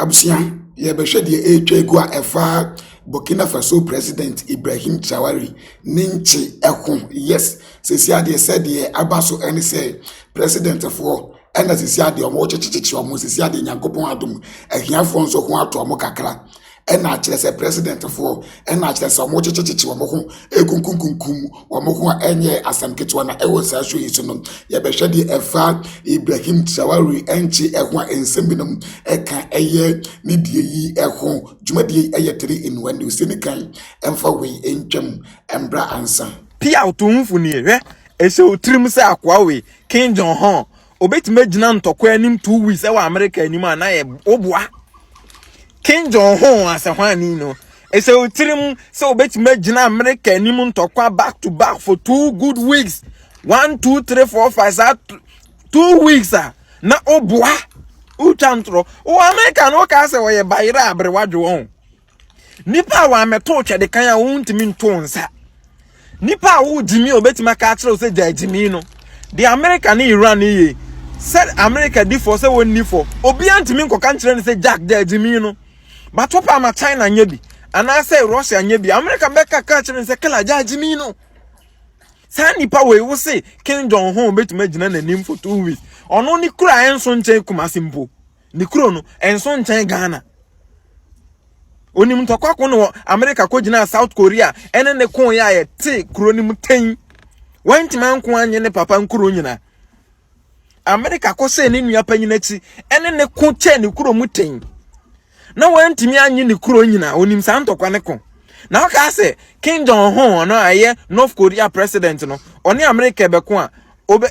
Abusia ye be hwe de etwa a efa Burkina Faso President Ibrahim Traore ninchi eko. Yes, sesia de said de abaso any say president for and sesia de omo chichichi omo sesia de nyankopon adom ahiafo nso ho ato omo kakra and na kire say president for and na kire say omo chichichi omo ho ekunkunkunkum omo ho enye asamketo na ewo sa so yiso no ye be hwe de efa Ibrahim Traore enchi eko ensembinum eka eye ni die yi eko dwumadi eye 3 in 1 you see ni kan emfa we entwam embra ansa pia otumfu ni hwe ese otrim se akwa we King John Hon obetima gina ntokwa anim 2 weeks e wa America anim ana ye oboa King John Hon asehwani no ese otrim se obetima gina America anim ntokwa back to back for 2 good weeks 1 2 3 4 5 2 weeks na oboa utantro o America no ka se wo ye bayira abrewadwo hon nipa wa meto twede kan a wontimi ntonsa nipa wo dimi obetima ka kire se jajimi no the America ni Iran ye said America di for say wonni for obi antimi nkoka kire ne se jack jajimi no but opa ma China nya bi ana say Russia nya bi America be ka kire ne se kala jajimi no sa nipa we wo say King John Hon obetima gina nanim for 2 weeks ono ni kura enso nchen kumasimpo ni kuro no enso nchen Ghana oni mtokwa ko no America ko gina South Korea ene ne kon ya ye te kuro ni mten wantima nko anye ne papa nkuro nyina America ko se ne nua panyin achi ene ne ko che ne kuro mten na wantimi anye ne kuro nyina onim sa ntokwa ne kon na ka se King John Hon no aye North Korea president no oni America be ko a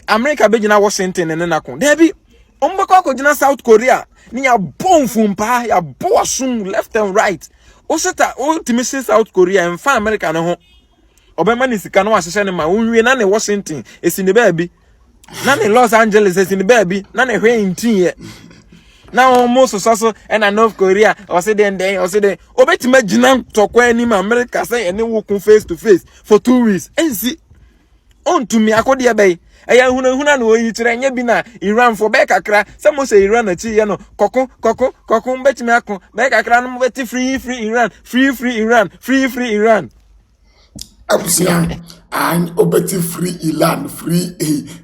America be gina Washington ne na kon debi ombako ko gina South Korea ni ya bonfumpa ya boasum left and right oseta ultimate South Korea en fa America no ho obema ni sika no ahye ne ma onwie na ne Washington esi ne baabi na ne Los Angeles esi ne baabi na ne hwe ntinye na almost so na North Korea o se den obetima gina tokwa ani ma America say ene wo kun face to face for 2 weeks ensi on to me akode be eya huna no yi kire nya bi na Iran for be kakra se mo se Iran achi ye no kokko mbetimi akon be kakra no beti free Iran free Iran Abusia and obeti free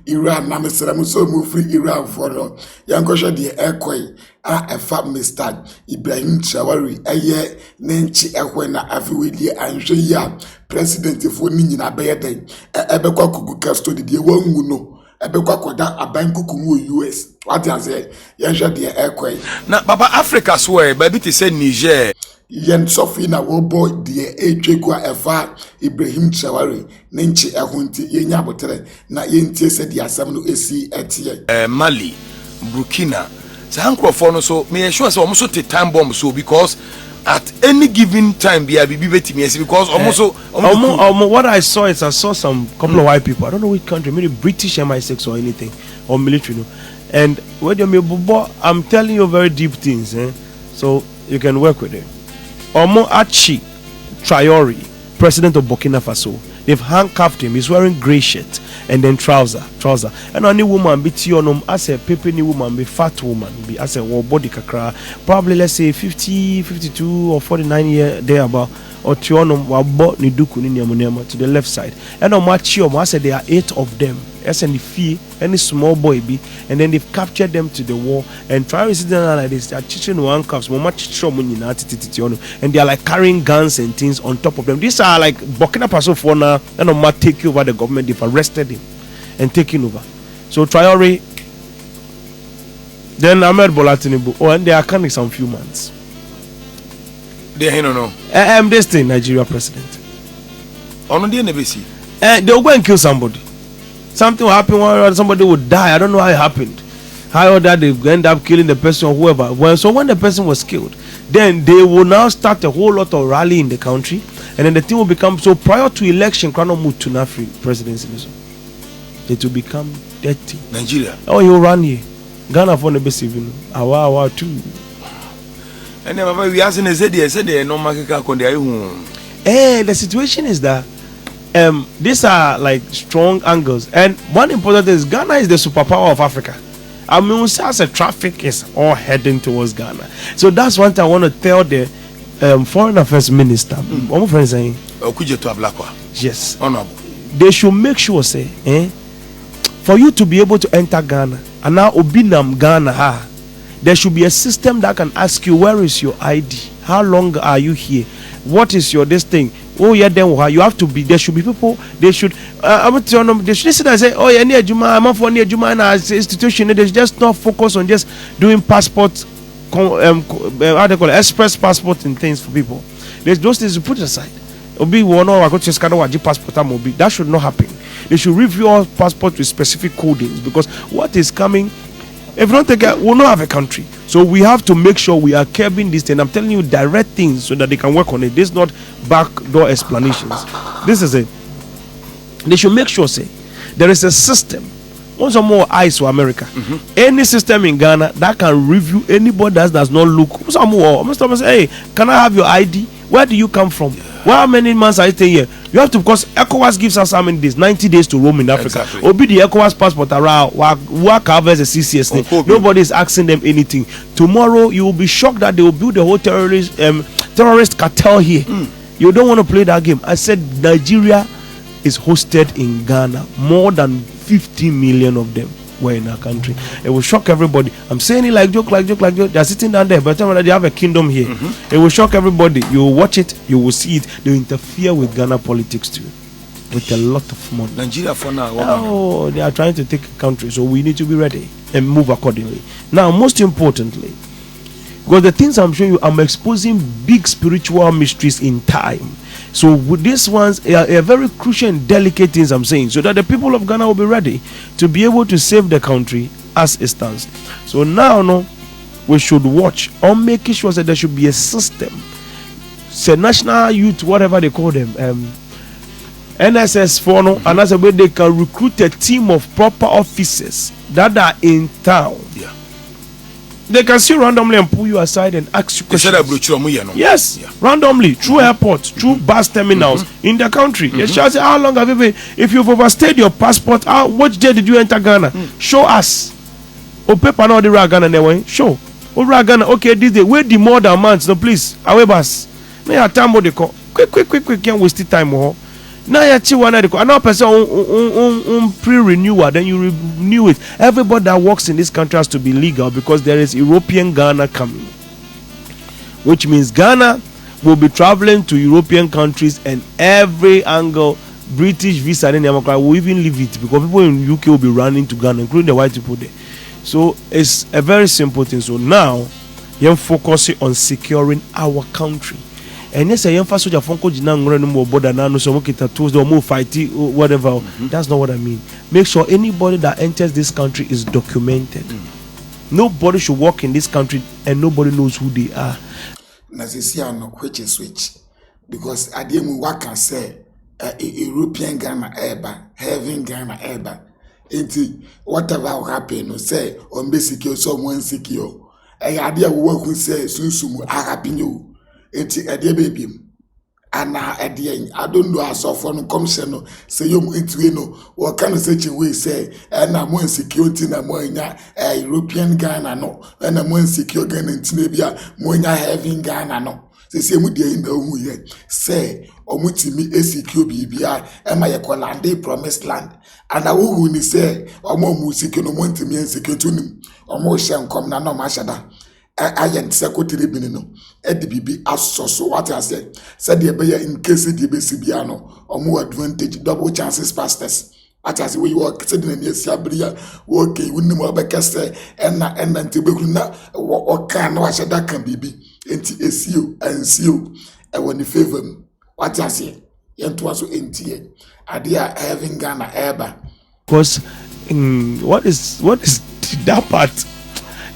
Iran na mesra so mo free Iran for no yankosha de ekoi a efa Mr. Ibrahim Traore eye nenchi ekwe na afiwedie anhwe ya president fo ni nyina beyeden ebekwa kugu custody de wangu no ebekwa koda abankuku mu US what you say yansha de ekoi na baba Africa so e ba bi te say Niger yen sofi na wo boy de etwegwa efa Ibrahim Traore nenchi ehunti yenya abotere na yentie se de asam no esi etie Mali Burkina Handcuffs no so me sure say almost take time bomb so because at any given time be betimi because almost what I saw is I saw some couple of white people. I don't know which country, maybe British MI6 or anything or military, no. And when I'm telling you very deep things, so you can work with it. Achi Traore, president of Burkina Faso, they've handcuffed him. He's wearing grey shirt and then trouser. And any woman be tionum as a peppy woman, be fat woman, be as a body kakra, probably let's say 50, 52 or 49 year there about or tionum wa bought ni duku ni nyamunema to the left side. And on machiom, I said there are 8 of them. As any fee, any small boy be, and then they've captured them to the wall and Traore is down like this. They are teaching handcuffs, and they are like carrying guns and things on top of them. These are like Burkina Faso for now, and on take over the government. They've arrested him and taken over. So Traore, then Ahmed Bola Tinubu, and they are coming some few months. They no. This thing, Nigeria president. On the NBC. They'll go and kill somebody. Something will happen or somebody would die. I don't know how it happened. How that they end up killing the person or whoever. When the person was killed, then they will now start a whole lot of rally in the country, and then the thing will become so prior to election. Cannot move to Nafri presidency. It will become dirty. Nigeria. Oh, you run here. Ghana for the best even. Awa too. And then we asked the no market the situation is that these are like strong angles, and one important thing is Ghana is the superpower of Africa. I mean, as the traffic is all heading towards Ghana. So that's one thing I want to tell the Foreign Affairs Minister. What my friend saying? Yes. Honorable. They should make sure, say, for you to be able to enter Ghana, and now Obinam Ghana, there should be a system that can ask you, where is your ID? How long are you here? What is your this thing? Oh yeah, then you have to be. There should be people. They should. I'm telling them. They should listen and say, oh yeah, near Juma. I'm for near Juma and as institution. They should just not focus on just doing passport, how they call it, express passport and things for people. There's those things to put aside. Obi one or I go to Skadawaji passport. That should not happen. They should review all passports with specific codings, because what is coming, if you don't take it, we'll not have a country. So we have to make sure we are curbing this thing. I'm telling you direct things so that they can work on it. This is not backdoor explanations. This is it. They should make sure, say, there is a system. Once more eyes for America. Any system in Ghana that can review anybody that does not look. Some more. Mr. Say, hey, can I have your ID? Where do you come from? How many months are you staying here? You have to, because ECOWAS gives us how many days? 90 days to roam in Africa. Exactly. Obi the ECOWAS passport around what covers the CCS thing. Nobody is asking them anything. Tomorrow you will be shocked that they will build the whole terrorist cartel here. You don't want to play that game. I said Nigeria is hosted in Ghana. More than 50 million of them were in our country. It will shock everybody. I'm saying it like joke. They're sitting down there, but they have a kingdom here. It will shock everybody. You will watch it, you will see it. They will interfere with Ghana politics too, with a lot of money. Nigeria for now. Oh, they are trying to take a country, so we need to be ready and move accordingly. Now, most importantly, because the things I'm showing you, I'm exposing big spiritual mysteries in time. So with these ones are very crucial and delicate things I'm saying, so that the people of Ghana will be ready to be able to save the country as it stands. So now, we should watch on making sure that there should be a system. Say national youth, whatever they call them, NSS for no, and that's a way they can recruit a team of proper officers that are in town. Yeah. They can see randomly and pull you aside and ask you questions. Yes, yeah. Randomly, through airports, through bus terminals in the country. They shall say, how long have you been? If you've overstayed your passport, which day did you enter Ghana? Show us. O paper now the Ghana anyway. Show. O Ghana, okay, this day. Wait the more than months. No, please. Away bus. May I time they call. Quick. Can't waste time more. Now you actually want to another person pre-renewal, then you renew it. Everybody that works in this country has to be legal, because there is European Ghana coming, which means Ghana will be traveling to European countries, and every angle British visa and Democrat will even leave it, because people in UK will be running to Ghana, including the white people there. So it's a very simple thing. So now you're focusing on securing our country. And yes, I am for soldier phone call no border now, no so tools, they will fight whatever. That's not what I mean. Make sure anybody that enters this country is documented. Nobody should walk in this country and nobody knows who they are. Which is which, because I didn't work and say European Ghana eba, having Ghana eba. Whatever will happen, say on basic someone secure. I idea work who say Susumu Arapino. Eti ade baby ana ade I don't know as of no commission no say you into no what kind of such a way say na mo insecurity na mo nya European Ghana no na mo insecure Ghana ntina bia mo nya having Ghana no say mu dey na hu ye say omutimi esecure bibia e ma ye kolande promised land and wo ni say omo mu secure no mo ntimi insecure tunim omo hye nkom na no ma hyada ayen secretary binino edibibi asoso what I said the be in case the besibia no omo advantage double chances pastors what I say we work said na nesia bria work wunnim obekese enna ntebekuru na o kan na washada kan bibi enti esio ansio e woni favor what I say yento aso entie ade a having Ghana eba, because what is that part?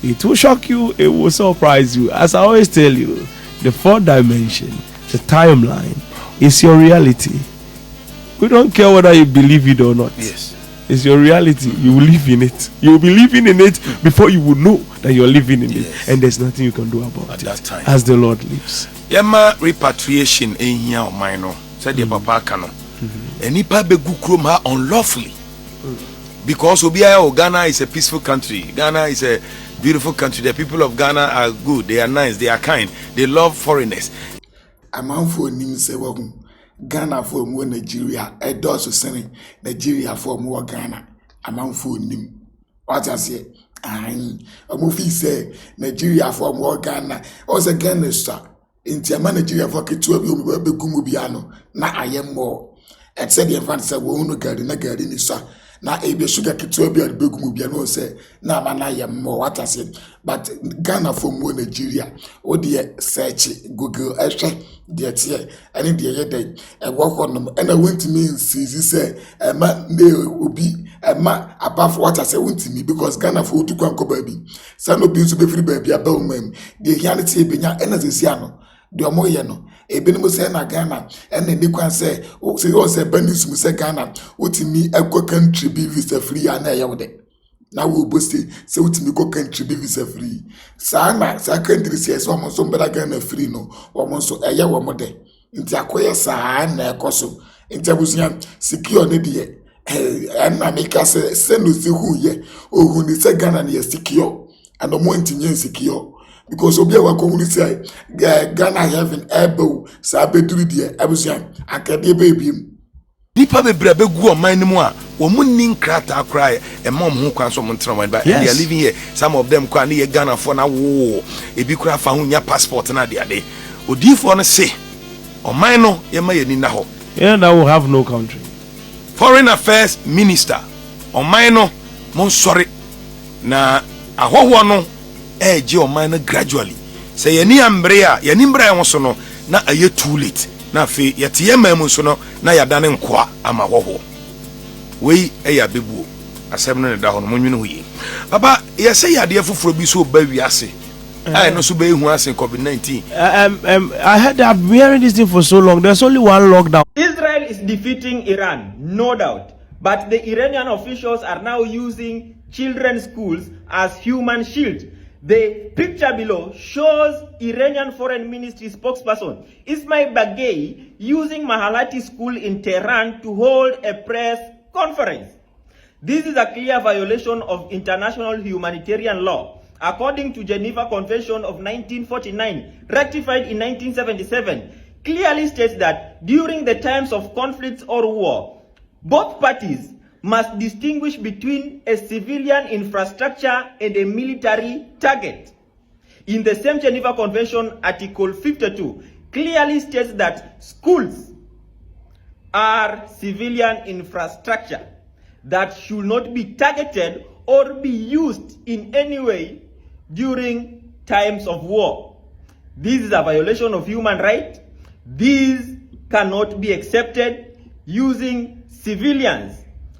It will shock you, it will surprise you. As I always tell you, the fourth dimension, the timeline, is your reality. We don't care whether you believe it or not. Yes. It's your reality. You will live in it. You will be living in it before you will know that you're living in it. And there's nothing you can do about at it. That time. As the Lord lives. Yama repatriation in here or mine. Said the papa cano. And nipa begu krom ha unlawfully. because Obiya, Ghana is a peaceful country. Ghana is a beautiful country. The people of Ghana are good. They are nice. They are kind. They love foreigners. A man for him say, well, Ghana for more Nigeria, a dozen sending Nigeria for more Ghana. A man for him. What I say, a movie say Nigeria for more Ghana. Also, Ghana, sir. In Nigeria for Kituabi, Gumubiano. Now I am more. And said the infant said, well, no garden, sir. Na ebe sugar kituwa bi adbegumu bia no say na mana ye mo what I said but Ghana for mo Nigeria o de search Google ehwe de tie ene de ye dey e wo honom and I went to me see say ma ne obi ma above what I say went to me because Ghana for to kwan ko baby say no bi so be free baby aba o mam de reality be nya ena se sia no de omo ye no ebinim say na Ghana ene ni kwan say o say banisum say Ghana otimi ekwa country be visa free ana ye wode na wo bosti say otimi ko country be visa free sa country say so mo so mbara Ghana free no wo so eye wo mo de nti akoye sa na ekoso nti abusunya secure ne de na make say no se hu ye ohun ni say Ghana ne secure and mo ntinye secure because obi wa ko say Ghana having able sabeduru de abusunya akade baby Nipa bebre begu oman ni mu a wo munni nkrata akra e mom ho kwan so montra man but they are living here some of them kwa na Ghana for na wo ebi kura fa ho nya passport na de ade odifo no se oman no ye ma ye ni na ho that will have no country. Foreign Affairs Minister oman no mon sorry na ahoho no je oman no gradually say ye ni ambre a ye ni mbra ho so no na aye too late na fe yete ye mamu so no na yada ne nkoa ama hoho wei eya bebuo asem no ne da ho no monwene ho yi baba ye say yade foforo bi so ba wiase I no so be hu ase COVID-19. I heard that I've been hearing this thing for so long. There's only one lockdown. Israel is defeating Iran, no doubt, but the Iranian officials are now using children's schools as human shield. The picture below shows Iranian Foreign Ministry spokesperson Ismail Baghei using Mahalati School in Tehran to hold a press conference. This is a clear violation of international humanitarian law. According to Geneva Convention of 1949, ratified in 1977, clearly states that during the times of conflict or war, both parties must distinguish between a civilian infrastructure and a military target. In the same Geneva Convention, Article 52 clearly states that schools are civilian infrastructure that should not be targeted or be used in any way during times of war. This is a violation of human rights. This cannot be accepted. Using civilians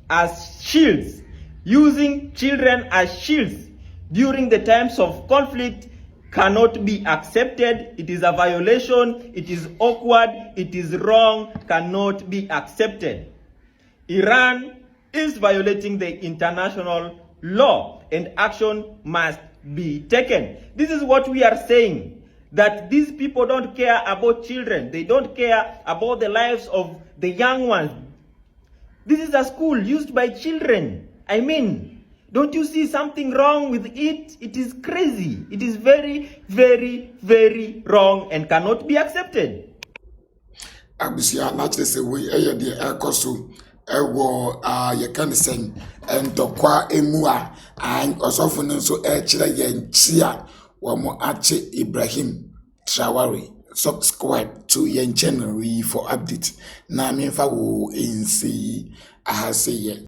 as shields, using children as shields during the times of conflict cannot be accepted. It is a violation, it is awkward, it is wrong, cannot be accepted. Iran is violating the international law and action must be taken. This is what we are saying, that these people don't care about children. They don't care about the lives of the young ones. This is a school used by children. I mean, don't you see something wrong with it? It is crazy. It is very, very, very wrong and cannot be accepted. Abusia naturally say we the ekoso ewo ye kan sen endokwa emu a an osofo no so kire ye nchia wo mo ache Ibrahim Traore. Subscribe to your channel for update na me fa wo nsi ahase ye